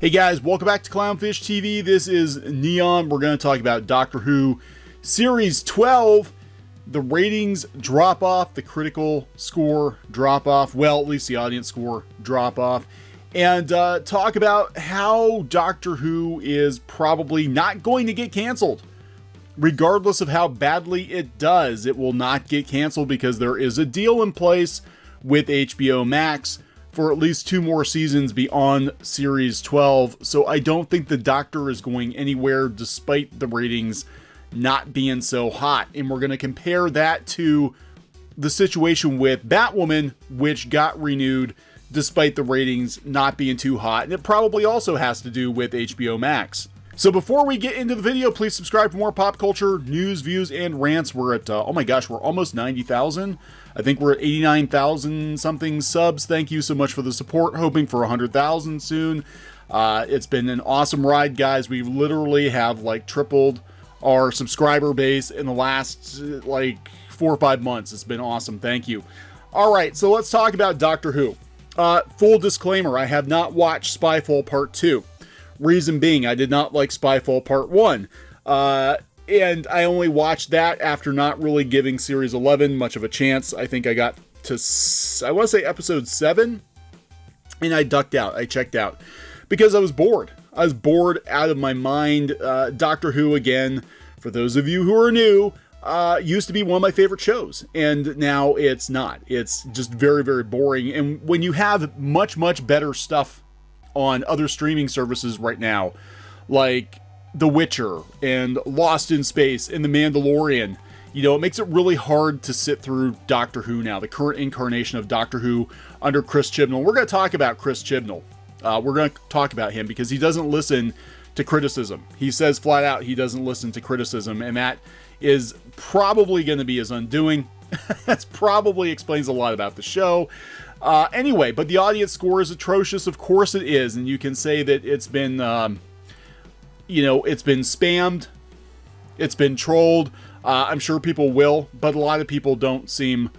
Hey guys, welcome back to Clownfish TV. This is Kneon. We're going to talk about Doctor Who Series 12. The ratings drop off, the critical score drop off, well, at least the audience score drop off, and talk about how Doctor Who is probably not going to get canceled. Regardless of how badly it does, it will not get canceled because there is a deal in place with HBO Max for at least 2 more seasons beyond Series 12, so I don't think the Doctor is going anywhere despite the ratings not being so hot. And we're going to compare that to the situation with Batwoman, which got renewed despite the ratings not being too hot, and it probably also has to do with HBO Max. So before we get into the video, please subscribe for more pop culture, news, views, and rants. We're at, oh my gosh, we're almost 90,000. I think we're at 89,000 something subs. Thank you so much for the support. Hoping for 100,000 soon. It's been an awesome ride, guys. We literally have like tripled our subscriber base in the last like 4 or 5 months. It's been awesome. Thank you. All right, so let's talk about Doctor Who. Full disclaimer, I have not watched Spyfall Part 2. Reason being, I did not like Spyfall Part 1. And I only watched that after not really giving Series 11 much of a chance. I think I got to, I want to say episode 7, and I ducked out. I checked out because I was bored. I was bored out of my mind. Doctor Who, again, for those of you who are new, used to be one of my favorite shows, and now it's not. It's just very, very boring. And when you have much, much better stuff on other streaming services right now, like The Witcher and Lost in Space and The Mandalorian, you know, it makes it really hard to sit through Doctor Who now, the current incarnation of Doctor Who under Chris Chibnall. We're going to talk about Chris Chibnall. We're going to talk about him because he doesn't listen to criticism. He says flat out he doesn't listen to criticism, and that is probably going to be his undoing. That probably explains a lot about the show. Anyway, but the audience score is atrocious. Of course it is, and you can say that it's been, you know, it's been spammed, it's been trolled. I'm sure people will, but a lot of people don't seem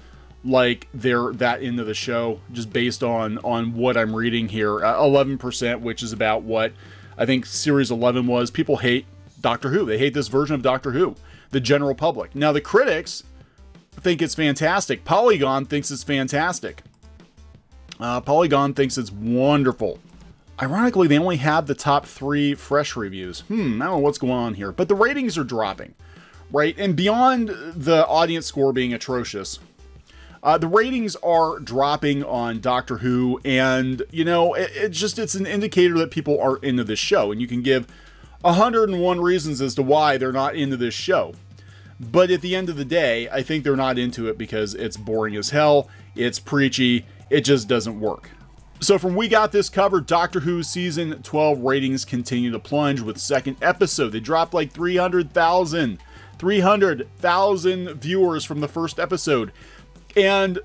like they're that into the show, just based on what I'm reading here. 11%, which is about what I think Series 11 was. People hate Doctor Who. They hate this version of Doctor Who, the general public. Now, the critics think it's fantastic. Polygon thinks it's fantastic. Polygon thinks it's wonderful. Ironically, they only have the top 3 fresh reviews. I don't know what's going on here, but the ratings are dropping, right? And beyond the audience score being atrocious, the ratings are dropping on Doctor Who, and, you know, it's an indicator that people aren't into this show, and you can give 101 reasons as to why they're not into this show. But at the end of the day, I think they're not into it because it's boring as hell, it's preachy, it just doesn't work. So from We Got This Covered, Doctor Who Season 12 ratings continue to plunge with second episode. They dropped like 300,000 viewers from the first episode. And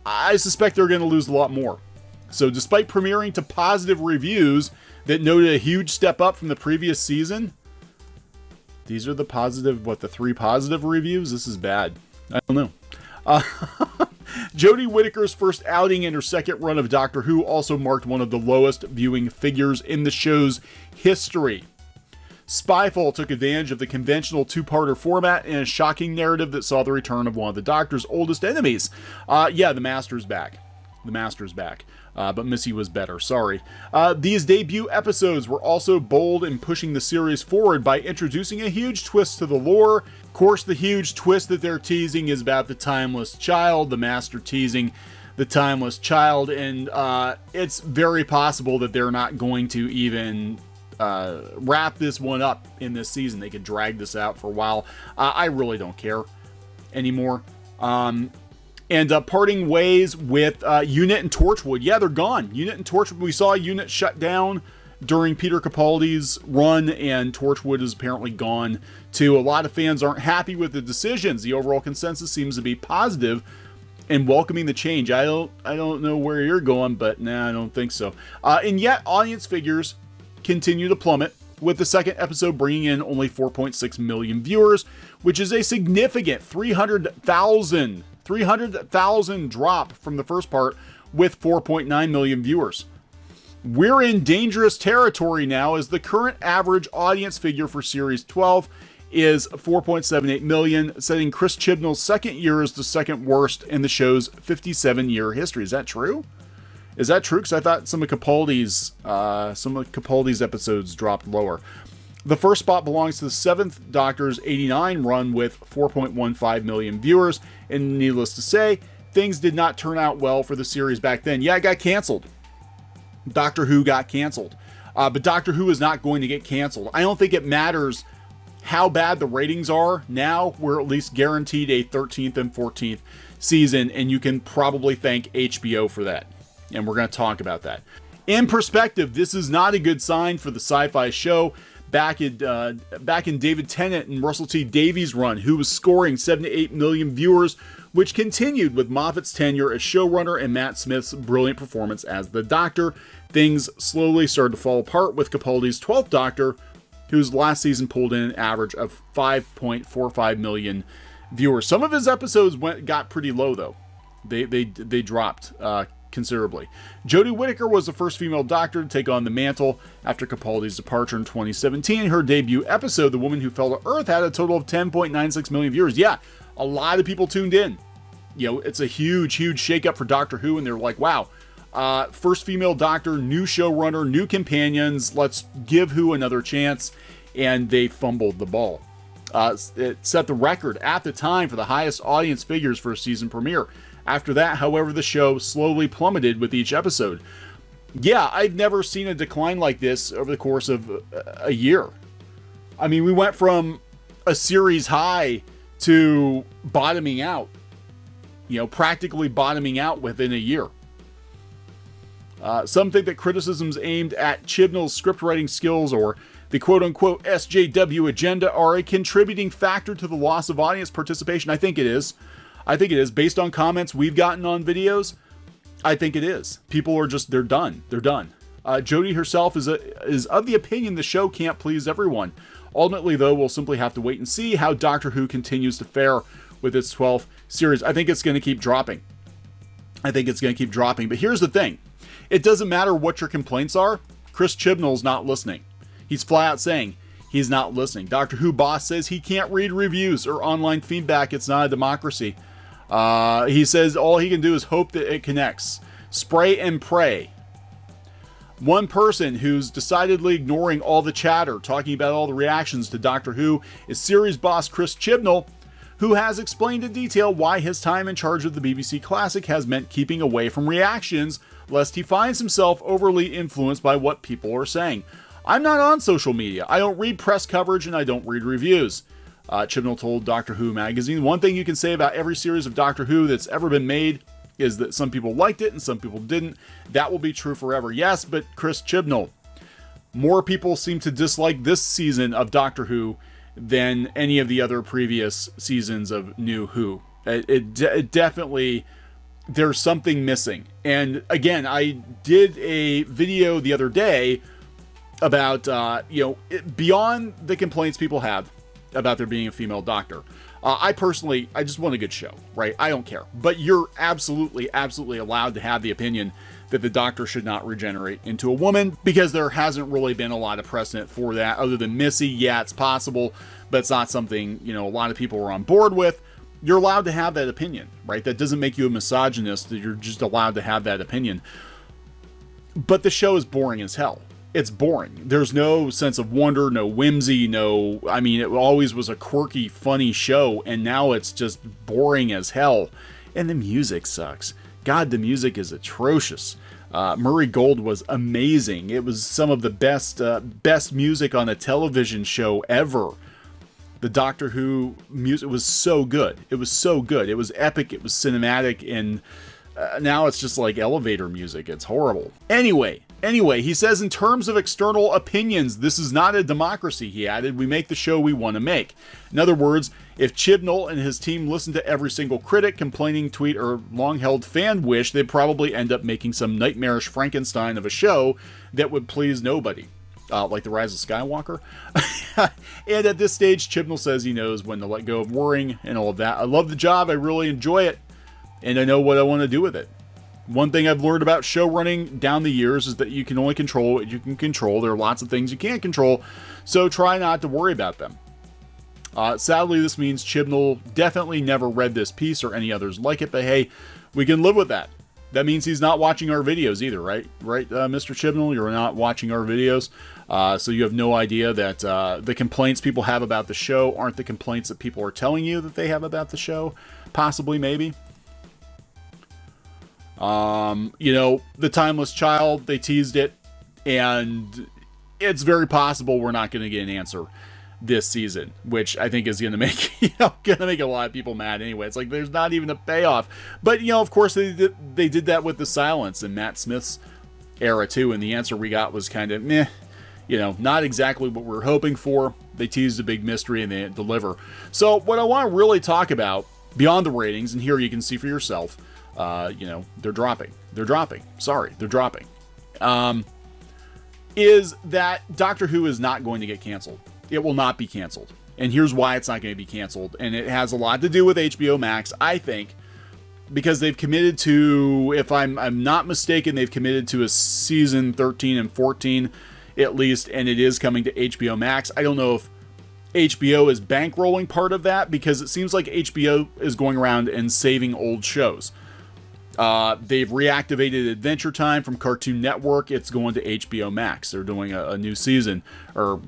I suspect they're going to lose a lot more. So despite premiering to positive reviews that noted a huge step up from the previous season, these are the positive, the 3 positive reviews? This is bad. I don't know. Jodie Whittaker's first outing in her second run of Doctor Who also marked one of the lowest viewing figures in the show's history. Spyfall took advantage of the conventional 2-parter format in a shocking narrative that saw the return of one of the Doctor's oldest enemies. Yeah, the Master's back. The Master's back. But Missy was better, sorry. These debut episodes were also bold in pushing the series forward by introducing a huge twist to the lore. Of course, the huge twist that they're teasing is about the Timeless Child, the Master teasing the Timeless Child, and it's very possible that they're not going to even wrap this one up in this season. They could drag this out for a while. I really don't care anymore. And parting ways with Unit and Torchwood. Yeah, they're gone. Unit and Torchwood. We saw Unit shut down during Peter Capaldi's run, and Torchwood is apparently gone too. A lot of fans aren't happy with the decisions. The overall consensus seems to be positive and welcoming the change. I don't know where you're going, but nah, I don't think so. And yet, audience figures continue to plummet, with the second episode bringing in only 4.6 million viewers, which is a significant 300,000 drop from the first part with 4.9 million viewers. We're in dangerous territory now, as the current average audience figure for Series 12 is 4.78 million, setting Chris Chibnall's second year as the second worst in the show's 57-year history. Is that true? Is that true? Because I thought some of Capaldi's episodes dropped lower. The first spot belongs to the 7th Doctor's 89 run with 4.15 million viewers, and needless to say, things did not turn out well for the series back then. Yeah, it got canceled. Doctor Who got canceled. But Doctor Who is not going to get canceled. I don't think it matters how bad the ratings are. Now we're at least guaranteed a 13th and 14th season, and you can probably thank HBO for that. And we're going to talk about that. In perspective, this is not a good sign for the sci-fi show. Back in David Tennant and Russell T Davies' run, who was scoring 7 to 8 million viewers, which continued with Moffat's tenure as showrunner and Matt Smith's brilliant performance as the Doctor. Things slowly started to fall apart with Capaldi's 12th Doctor, whose last season pulled in an average of 5.45 million viewers. Some of his episodes got pretty low, though. They dropped considerably. Jodie Whittaker was the first female Doctor to take on the mantle after Capaldi's departure in 2017. Her debut episode, The Woman Who Fell to Earth, had a total of 10.96 million viewers. Yeah, a lot of people tuned in. You know, it's a huge shakeup for Doctor Who, and they're like, wow, first female Doctor, new showrunner, new companions, let's give Who another chance, and they fumbled the ball. It set the record at the time for the highest audience figures for a season premiere. After that, however, the show slowly plummeted with each episode. Yeah, I've never seen a decline like this over the course of a year. I mean, we went from a series high to bottoming out. You know, practically bottoming out within a year. Some think that criticisms aimed at Chibnall's script writing skills or the quote-unquote SJW agenda are a contributing factor to the loss of audience participation. I think it is. Based on comments we've gotten on videos, I think it is. People are just, they're done. Jodie herself is of the opinion the show can't please everyone. Ultimately, though, we'll simply have to wait and see how Doctor Who continues to fare with its 12th series. I think it's going to keep dropping. But here's the thing. It doesn't matter what your complaints are. Chris Chibnall's not listening. He's flat out saying he's not listening. Doctor Who boss says he can't read reviews or online feedback. It's not a democracy. He says all he can do is hope that it connects. Spray and pray. One person who's decidedly ignoring all the chatter, talking about all the reactions to Doctor Who, is series boss Chris Chibnall, who has explained in detail why his time in charge of the BBC Classic has meant keeping away from reactions, lest he finds himself overly influenced by what people are saying. I'm not on social media. I don't read press coverage and I don't read reviews. Chibnall told Doctor Who magazine, one thing you can say about every series of Doctor Who that's ever been made is that some people liked it and some people didn't. That will be true forever. Yes, but Chris Chibnall, more people seem to dislike this season of Doctor Who than any of the other previous seasons of New Who. It definitely, there's something missing. And again, I did a video the other day about, beyond the complaints people have about there being a female Doctor. I just want a good show, right? I don't care. But you're absolutely allowed to have the opinion that the Doctor should not regenerate into a woman, because there hasn't really been a lot of precedent for that other than Missy. Yeah, it's possible, but it's not something, a lot of people are on board with. You're allowed to have that opinion, right? That doesn't make you a misogynist. You're just allowed to have that opinion. But the show is boring as hell. It's boring. There's no sense of wonder, no whimsy, it always was a quirky, funny show, and now it's just boring as hell. And the music sucks. God, the music is atrocious. Murray Gold was amazing. It was some of the best music on a television show ever. The Doctor Who music was so good. It was so good. It was epic. It was cinematic, and now it's just like elevator music. It's horrible. Anyway, he says in terms of external opinions, this is not a democracy, he added. We make the show we want to make. In other words, if Chibnall and his team listened to every single critic, complaining tweet, or long-held fan wish, they'd probably end up making some nightmarish Frankenstein of a show that would please nobody. Like The Rise of Skywalker. And at this stage, Chibnall says he knows when to let go of worrying and all of that. I love the job. I really enjoy it. And I know what I want to do with it. One thing I've learned about show running down the years is that you can only control what you can control. There are lots of things you can't control, so try not to worry about them. Sadly, this means Chibnall definitely never read this piece or any others like it, but hey, we can live with that. That means he's not watching our videos either, right? Right, Mr. Chibnall? You're not watching our videos, so you have no idea that the complaints people have about the show aren't the complaints that people are telling you that they have about the show. Possibly, maybe. You know, The Timeless Child, they teased it, and it's very possible we're not going to get an answer this season, which I think is going to make, going to make a lot of people mad anyway. It's like there's not even a payoff. But, of course, they did that with The Silence in Matt Smith's era, too, and the answer we got was kind of meh, not exactly what we were hoping for. They teased a big mystery, and they didn't deliver. So what I want to really talk about, beyond the ratings, and here you can see for yourself, they're dropping. They're dropping. Sorry, they're dropping. Is that Doctor Who is not going to get canceled. It will not be canceled. And here's why it's not going to be canceled. And it has a lot to do with HBO Max, I think, because they've committed to, if I'm not mistaken, they've committed to a season 13 and 14 at least, and it is coming to HBO Max. I don't know if HBO is bankrolling part of that, because it seems like HBO is going around and saving old shows. They've reactivated Adventure Time from Cartoon Network. It's going to HBO Max. They're doing a new season, or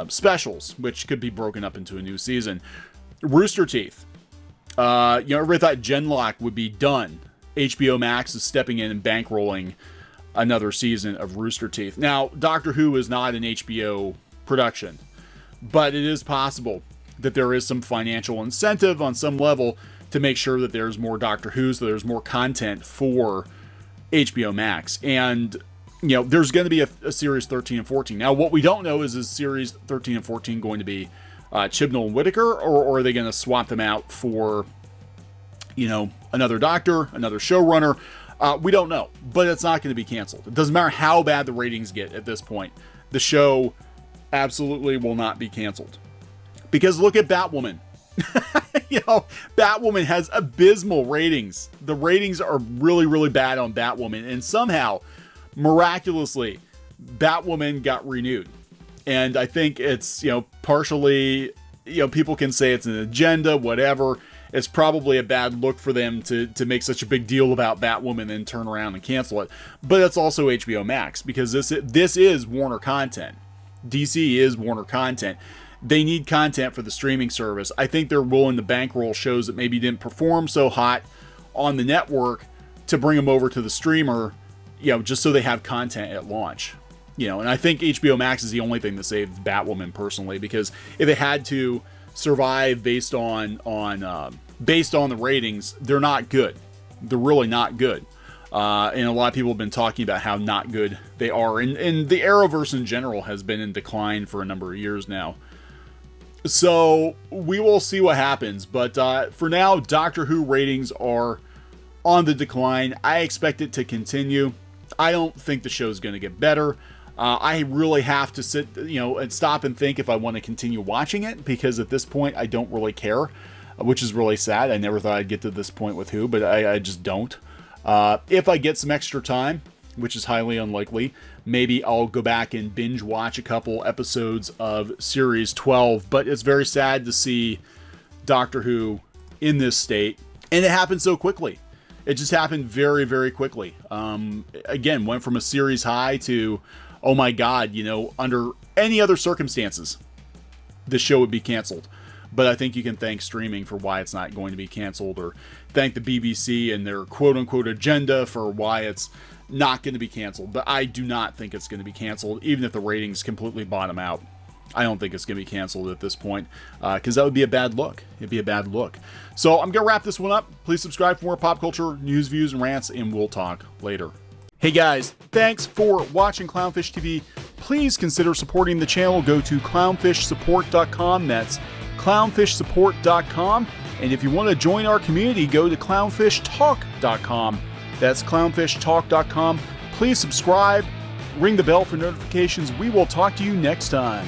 specials, which could be broken up into a new season. Rooster Teeth. Everybody thought Genlock would be done. HBO Max is stepping in and bankrolling another season of Rooster Teeth. Now, Doctor Who is not an HBO production, but it is possible that there is some financial incentive on some level to make sure that there's more Doctor Who, so there's more content for HBO Max. And, there's going to be a series 13 and 14. Now, what we don't know is series 13 and 14 going to be Chibnall and Whittaker, or are they going to swap them out for, another doctor, another showrunner? We don't know, but it's not going to be canceled. It doesn't matter how bad the ratings get at this point. The show absolutely will not be canceled. Because look at Batwoman. Batwoman has abysmal ratings. The ratings are really, really bad on Batwoman, and somehow, miraculously, Batwoman got renewed. And I think it's, partially, people can say it's an agenda, whatever. It's probably a bad look for them to make such a big deal about Batwoman and turn around and cancel it. But it's also HBO Max, because this is Warner content. DC is Warner content. They need content for the streaming service. I think they're willing to bankroll shows that maybe didn't perform so hot on the network to bring them over to the streamer, just so they have content at launch. And I think HBO Max is the only thing that saved Batwoman personally, because if it had to survive based on the ratings, they're not good. They're really not good. And a lot of people have been talking about how not good they are. And the Arrowverse in general has been in decline for a number of years now. So we will see what happens. But for now, Doctor Who ratings are on the decline. I expect it to continue. I don't think the show's going to get better. I really have to sit, and stop and think if I want to continue watching it, because at this point I don't really care, which is really sad. I never thought I'd get to this point with Who, but I just don't. If I get some extra time, which is highly unlikely, maybe I'll go back and binge watch a couple episodes of Series 12, but it's very sad to see Doctor Who in this state, and it happened so quickly. It just happened very, very quickly. Again, went from a series high to, oh my God, under any other circumstances, this show would be canceled. But I think you can thank streaming for why it's not going to be canceled, or thank the BBC and their quote-unquote agenda for why it's not going to be canceled. But I do not think it's going to be canceled, even if the ratings completely bottom out. I don't think it's going to be canceled at this point, because that would be a bad look. It'd be a bad look. So I'm going to wrap this one up. Please subscribe for more pop culture, news, views, and rants, and we'll talk later. Hey guys, thanks for watching Clownfish TV. Please consider supporting the channel. Go to clownfishsupport.com. That's clownfishsupport.com. And if you want to join our community, go to clownfishtalk.com. That's clownfishtalk.com. Please subscribe, ring the bell for notifications. We will talk to you next time.